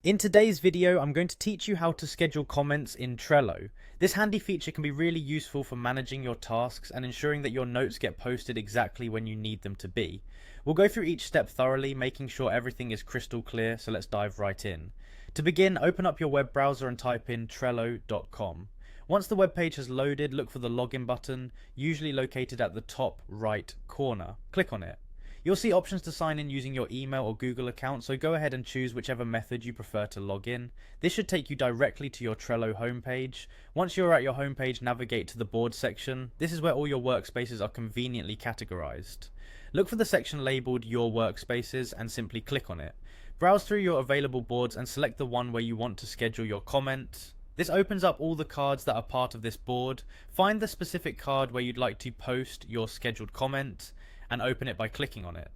In today's video, I'm going to teach you how to schedule comments in Trello. This handy feature can be really useful for managing your tasks and ensuring that your notes get posted exactly when you need them to be. We'll go through each step thoroughly, making sure everything is crystal clear, so let's dive right in. To begin, open up your web browser and type in trello.com. Once the web page has loaded, look for the login button, usually located at the top right corner. Click on it. You'll see options to sign in using your email or Google account, so go ahead and choose whichever method you prefer to log in. This should take you directly to your Trello homepage. Once you're at your homepage, navigate to the board section. This is where all your workspaces are conveniently categorized. Look for the section labeled Your Workspaces and simply click on it. Browse through your available boards and select the one where you want to schedule your comment. This opens up all the cards that are part of this board. Find the specific card where you'd like to post your scheduled comment and open it by clicking on it.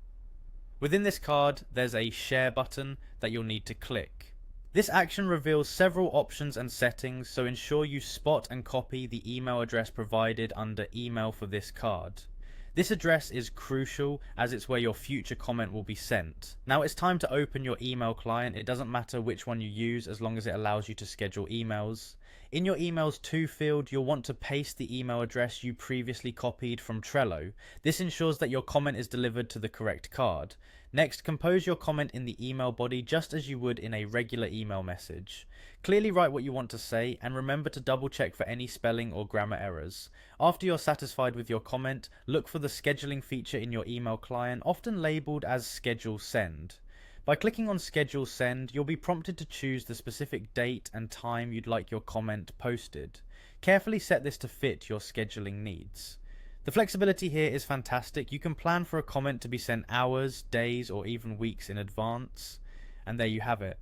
Within this card, there's a share button that you'll need to click. This action reveals several options and settings, so ensure you spot and copy the email address provided under email for this card. This address is crucial as it's where your future comment will be sent. Now it's time to open your email client. It doesn't matter which one you use as long as it allows you to schedule emails. In your emails to field, you'll want to paste the email address you previously copied from Trello. This ensures that your comment is delivered to the correct card. Next, compose your comment in the email body just as you would in a regular email message. Clearly write what you want to say and remember to double check for any spelling or grammar errors. After you're satisfied with your comment, look for the scheduling feature in your email client, often labeled as Schedule Send. By clicking on Schedule Send, you'll be prompted to choose the specific date and time you'd like your comment posted. Carefully set this to fit your scheduling needs. The flexibility here is fantastic. You can plan for a comment to be sent hours, days, or even weeks in advance. And there you have it.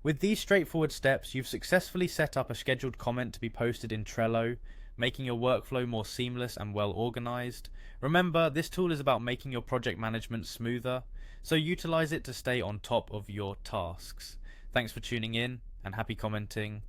With these straightforward steps, you've successfully set up a scheduled comment to be posted in Trello, making your workflow more seamless and well organized. Remember, this tool is about making your project management smoother, so utilize it to stay on top of your tasks. Thanks for tuning in and happy commenting.